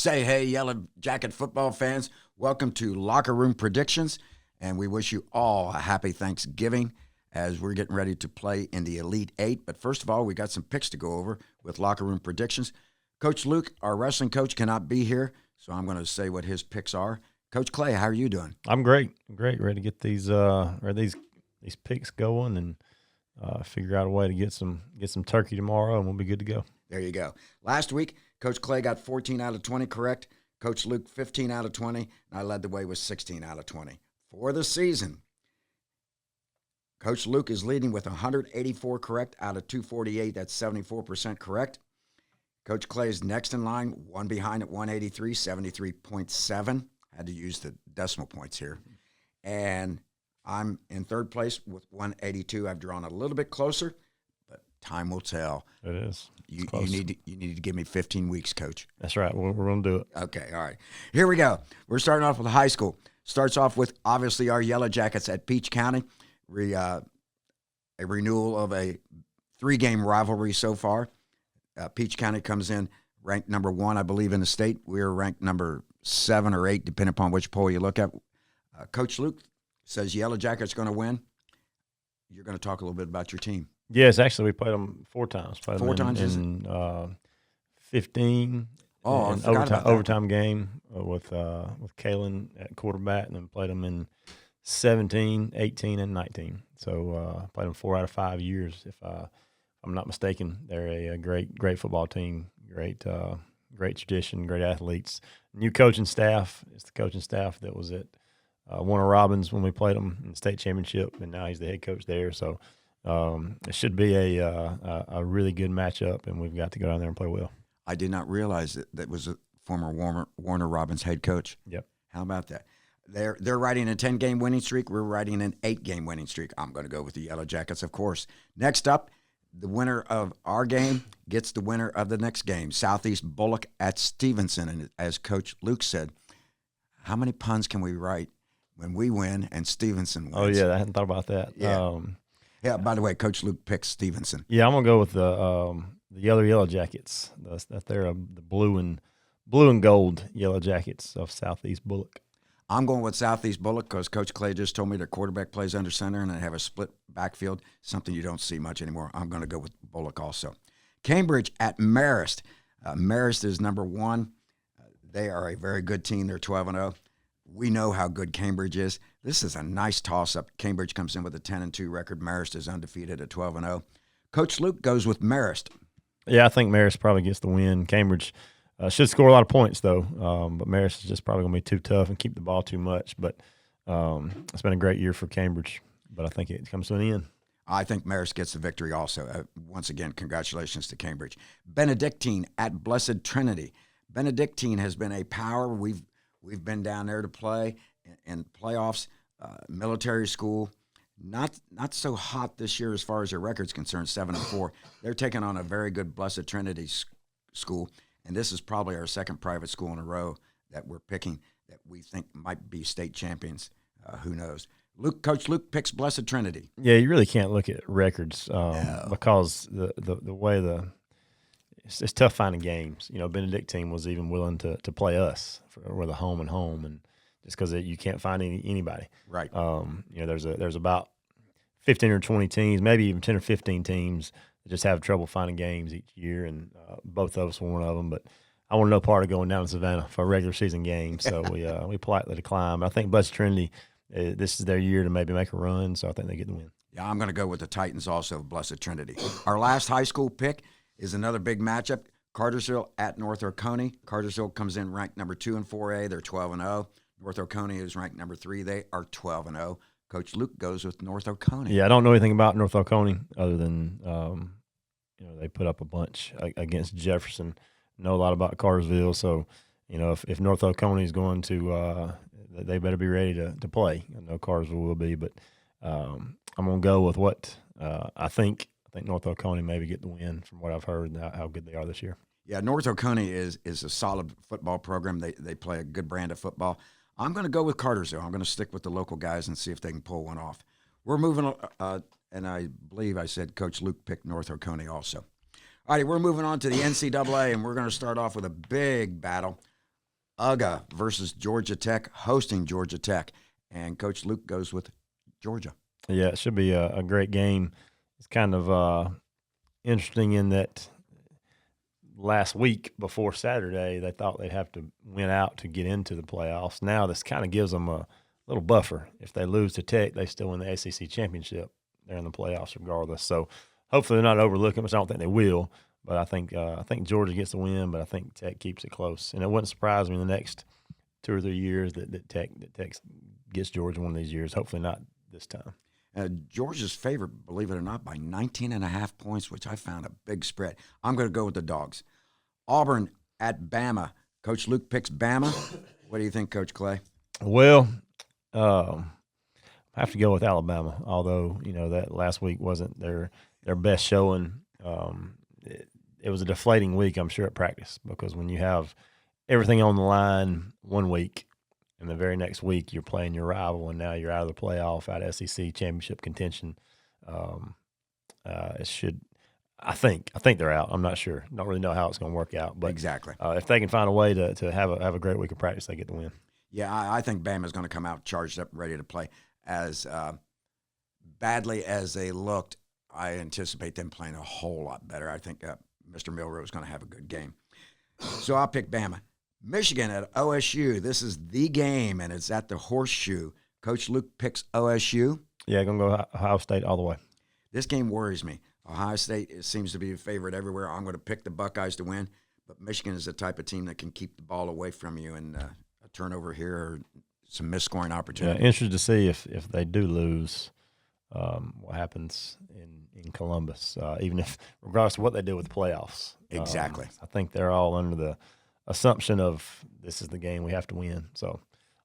Say hey, Yellow Jacket football fans. Welcome to Locker Room Predictions, and we wish you all a happy Thanksgiving as we're getting ready to play in the Elite Eight. But first of all, we got some picks to go over with Locker Room Predictions. Coach Luke, our wrestling coach, cannot be here, so I'm going to say what his picks are. Coach Clay, how are you doing? I'm great. Ready to get these picks going and figure out a way to get some turkey tomorrow, and we'll be good to go. There you go. Last week, Coach Clay got 14 out of 20 correct. Coach Luke, 15 out of 20. And I led the way with 16 out of 20. For the season, Coach Luke is leading with 184 correct out of 248. That's 74% correct. Coach Clay is next in line, one behind at 183, 73.7. Had to use the decimal points here. And I'm in third place with 182. I've drawn a little bit closer, but time will tell. It is. You need to give me 15 weeks, Coach. That's right. We're going to do it. Okay, all right. Here we go. We're starting off with high school. Starts off with, obviously, our Yellow Jackets at Peach County. A renewal of a 3-game rivalry so far. Peach County comes in ranked number 1, I believe, in the state. We're ranked number 7 or 8, depending upon which poll you look at. Coach Luke says Yellow Jackets going to win. You're going to talk a little bit about your team. Yes, actually, we played them 4 times. Four times in 15. Oh, an overtime game with Calhoun at quarterback, and then played them in 17, 18, and 19. So played them 4 out of 5 years, if I'm not mistaken. They're a great football team, great tradition, great athletes. New coaching staff. It's the coaching staff that was at Warner Robins when we played them in the state championship, and now he's the head coach there. So it should be a really good matchup, and we've got to go down there and play well. I did not realize that was a former Warner Robins head coach. Yep. How about that? They're riding a 10-game winning streak. We're riding an 8-game winning streak. I'm going to go with the Yellow Jackets, of course. Next up, the winner of our game gets the winner of the next game. Southeast Bullock at Stevenson. And as Coach Luke said, how many puns can we write when we win and Stevenson wins? Oh, yeah, I hadn't thought about that. Yeah, by the way, Coach Luke picks Stevenson. Yeah, I'm going to go with the Yellow Jackets. They're the blue and gold Yellow Jackets of Southeast Bullock. I'm going with Southeast Bullock because Coach Clay just told me their quarterback plays under center and they have a split backfield, something you don't see much anymore. I'm going to go with Bullock also. Cambridge at Marist. Marist is number 1. They are a very good team. They're 12-0. We know how good Cambridge is. This is a nice toss-up. Cambridge comes in with a 10-2 record. Marist is undefeated at 12-0. Coach Luke goes with Marist. Yeah, I think Marist probably gets the win. Cambridge should score a lot of points, though. But Marist is just probably going to be too tough and keep the ball too much. But it's been a great year for Cambridge. But I think it comes to an end. I think Marist gets the victory also. Once again, congratulations to Cambridge. Benedictine at Blessed Trinity. Benedictine has been a power. We've been down there to play in playoffs. Military school, not so hot this year as far as their record's concerned, 7-4. They're taking on a very good Blessed Trinity school, and this is probably our second private school in a row that we're picking that we think might be state champions. Who knows? Coach Luke picks Blessed Trinity. Yeah, you really can't look at records because the way it's tough finding games. You know, Benedictine was even willing to play us with a home and home, and just because you can't find anybody. Right. You know, there's about 15 or 20 teams, maybe even 10 or 15 teams that just have trouble finding games each year, and both of us were one of them. But I want no part of going down to Savannah for a regular season game, so we politely declined. But I think Blessed Trinity, this is their year to maybe make a run, so I think they get the win. Yeah, I'm going to go with the Titans also, Blessed Trinity. Our last high school pick is another big matchup, Cartersville at North Oconee. Cartersville comes in ranked number 2 in 4A. They're 12-0. North Oconee is ranked number 3. They are 12-0. Coach Luke goes with North Oconee. Yeah, I don't know anything about North Oconee other than they put up a bunch against Jefferson. Know a lot about Cartersville, so if North Oconee is going to, they better be ready to play. I know Cartersville will be, but I'm going to go with what I think. I think North Oconee maybe get the win from what I've heard and how good they are this year. Yeah, North Oconee is a solid football program. They play a good brand of football. I'm going to go with Cartersville. I'm going to stick with the local guys and see if they can pull one off. We're moving, and I believe I said Coach Luke picked North Oconee also. All right, we're moving on to the NCAA, and we're going to start off with a big battle. UGA versus Georgia Tech, hosting Georgia Tech. And Coach Luke goes with Georgia. Yeah, it should be a great game. It's kind of interesting in that last week before Saturday, they thought they'd have to win out to get into the playoffs. Now this kind of gives them a little buffer. If they lose to Tech, they still win the ACC championship. They're in the playoffs regardless. So hopefully they're not overlooking, which I don't think they will. But I think Georgia gets the win, but I think Tech keeps it close. And it wouldn't surprise me in the next 2 or 3 years that Tech gets Georgia one of these years. Hopefully not this time. Georgia's favored, believe it or not, by 19.5 points, which I found a big spread. I'm going to go with the Dogs. Auburn at Bama. Coach Luke picks Bama. What do you think, Coach Clay? Well, I have to go with Alabama, although, that last week wasn't their best showing. It was a deflating week, I'm sure, at practice, because when you have everything on the line one week and the very next week you're playing your rival and now you're out of the playoff, out of SEC championship contention, it should – I think they're out. I'm not sure. Don't really know how it's going to work out. But exactly. If they can find a way to have a great week of practice, they get the win. Yeah, I think Bama's going to come out charged up, ready to play. As badly as they looked, I anticipate them playing a whole lot better. I think Mr. Milroe is going to have a good game. So I'll pick Bama. Michigan at OSU. This is the game, and it's at the Horseshoe. Coach Luke picks OSU. Yeah, going to go Ohio State all the way. This game worries me. Ohio State seems to be a favorite everywhere. I'm going to pick the Buckeyes to win, but Michigan is the type of team that can keep the ball away from you, and a turnover here or some missed scoring opportunity. Yeah, interested to see if they do lose, what happens in Columbus, even if regardless of what they do with the playoffs. Exactly. I think they're all under the assumption of this is the game we have to win. So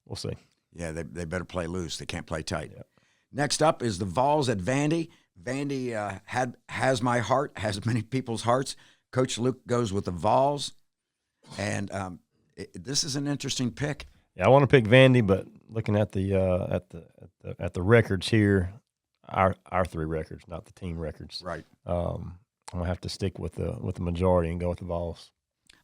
we'll see. Yeah, they better play loose. They can't play tight. Yep. Next up is the Vols at Vandy. Vandy has my heart, has many people's hearts. Coach Luke goes with the Vols, and this is an interesting pick. Yeah, I want to pick Vandy, but looking at the records here, our 3 records, not the team records. Right. I'm gonna have to stick with the majority and go with the Vols.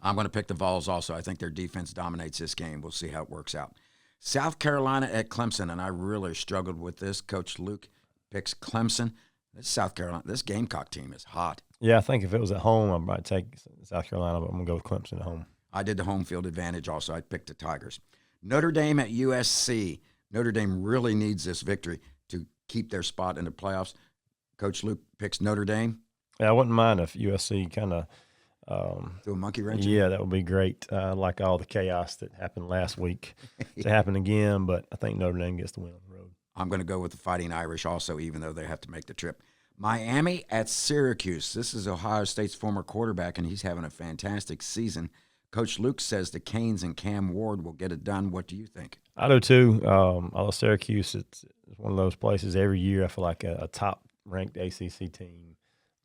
I'm going to pick the Vols also. I think their defense dominates this game. We'll see how it works out. South Carolina at Clemson, and I really struggled with this. Coach Luke picks Clemson. This South Carolina, this Gamecock team is hot. Yeah, I think if it was at home, I might take South Carolina, but I'm going to go with Clemson at home. I did the home field advantage also. I picked the Tigers. Notre Dame at USC. Notre Dame really needs this victory to keep their spot in the playoffs. Coach Luke picks Notre Dame. Yeah, I wouldn't mind if USC kind of do a monkey wrench. Yeah, that would be great. Like all the chaos that happened last week to happen again, but I think Notre Dame gets the win on the road. I'm going to go with the Fighting Irish also, even though they have to make the trip. Miami at Syracuse. This is Ohio State's former quarterback, and he's having a fantastic season. Coach Luke says the Canes and Cam Ward will get it done. What do you think? I do too. Although Syracuse, it's one of those places every year I feel like a top-ranked ACC team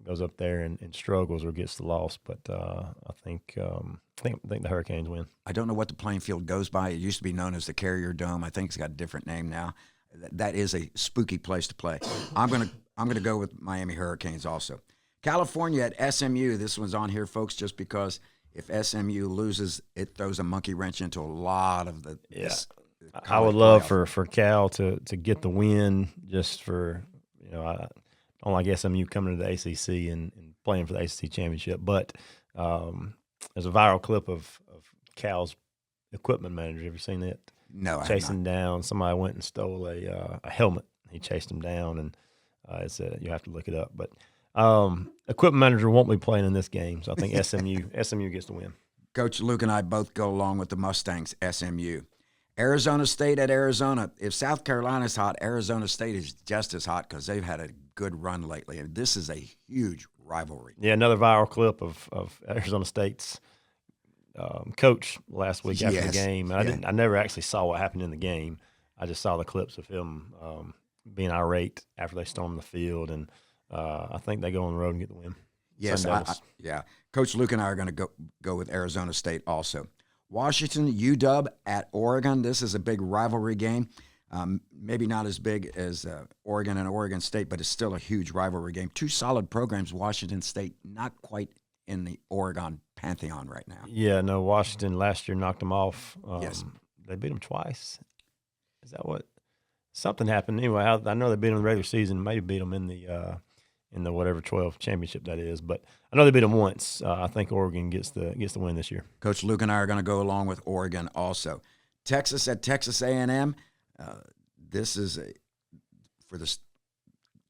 goes up there and struggles or gets the loss. But I think the Hurricanes win. I don't know what the playing field goes by. It used to be known as the Carrier Dome. I think it's got a different name now. That is a spooky place to play. I'm gonna go with Miami Hurricanes also. California at SMU. This one's on here, folks, just because if SMU loses, it throws a monkey wrench into a lot of the. Yeah, I would love for Cal to get the win. Just for I don't like SMU coming to the ACC and playing for the ACC championship. But there's a viral clip of Cal's equipment manager. Have you seen that? No, chasing down somebody went and stole a helmet. He chased him down, and you have to look it up. But equipment manager won't be playing in this game, so I think SMU gets the win. Coach Luke and I both go along with the Mustangs. SMU, Arizona State at Arizona. If South Carolina's hot, Arizona State is just as hot because they've had a good run lately, and this is a huge rivalry. Yeah, another viral clip of Arizona State's coach last week after the game. I never actually saw what happened in the game. I just saw the clips of him being irate after they stormed the field, and I think they go on the road and get the win. Yes, Coach Luke and I are going to go with Arizona State also. Washington, UW at Oregon. This is a big rivalry game. Maybe not as big as Oregon and Oregon State, but it's still a huge rivalry game. Two solid programs. Washington State not quite in the Oregon pantheon right now. Yeah, no, Washington last year knocked them off. Yes. They beat them twice. Is that what? Something happened. Anyway, I know they beat them in the regular season. Maybe beat them in the whatever 12 championship that is. But I know they beat them once. I think Oregon gets the win this year. Coach Luke and I are going to go along with Oregon also. Texas at Texas A&M. This is for the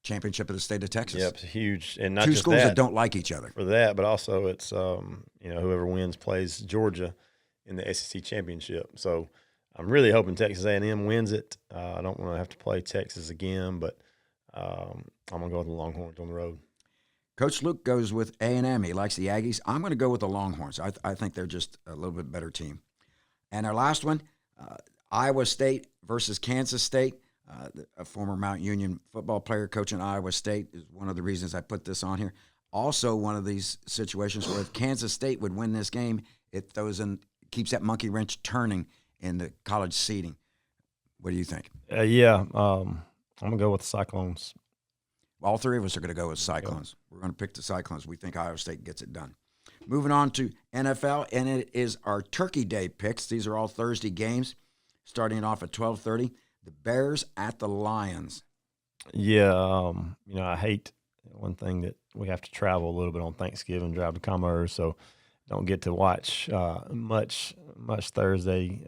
championship of the state of Texas. Yep, it's huge, and not two just schools that don't like each other for that, but also it's whoever wins plays Georgia in the SEC championship. So I'm really hoping Texas A&M wins it. I don't want to have to play Texas again, but I'm gonna go with the Longhorns on the road. Coach Luke goes with A&M. He likes the Aggies. I'm going to go with the Longhorns. I think they're just a little bit better team. And our last one, Iowa State versus Kansas State. A former Mount Union football player coaching Iowa State is one of the reasons I put this on here. Also, one of these situations where if Kansas State would win this game, it keeps that monkey wrench turning in the college seeding. What do you think? I'm gonna go with the Cyclones. All three of us are going to go with Cyclones. We're going to pick the Cyclones. We think Iowa State gets it done. Moving on to NFL, and it is our Turkey Day picks. These are all Thursday games, starting off at 12:30. The Bears at the Lions. Yeah, I hate one thing that we have to travel a little bit on Thanksgiving, drive to Commerce, so don't get to watch much Thursday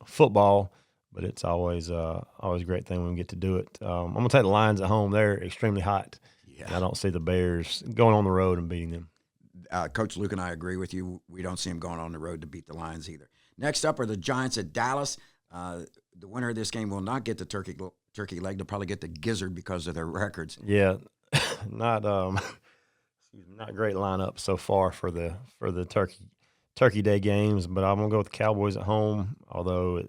football. But it's always a great thing when we get to do it. I'm going to take the Lions at home. They're extremely hot. Yeah. I don't see the Bears going on the road and beating them. Coach Luke and I agree with you. We don't see them going on the road to beat the Lions either. Next up are the Giants at Dallas. The winner of this game will not get the turkey leg. They'll probably get the gizzard because of their records. Yeah, not great lineup so far for the Turkey Day games, but I'm gonna go with the Cowboys at home. Although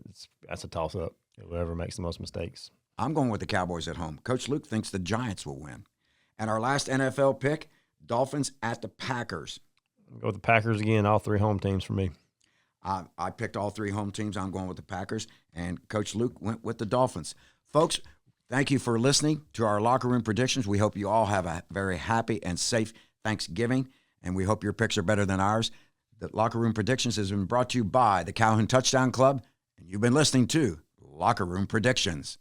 that's a toss up. Whoever makes the most mistakes. I'm going with the Cowboys at home. Coach Luke thinks the Giants will win. And our last NFL pick: Dolphins at the Packers. I'll go with the Packers again. All three home teams for me. I picked all three home teams. I'm going with the Packers, and Coach Luke went with the Dolphins. Folks, thank you for listening to our Locker Room Predictions. We hope you all have a very happy and safe Thanksgiving, and we hope your picks are better than ours. The Locker Room Predictions has been brought to you by the Calhoun Touchdown Club, and you've been listening to Locker Room Predictions.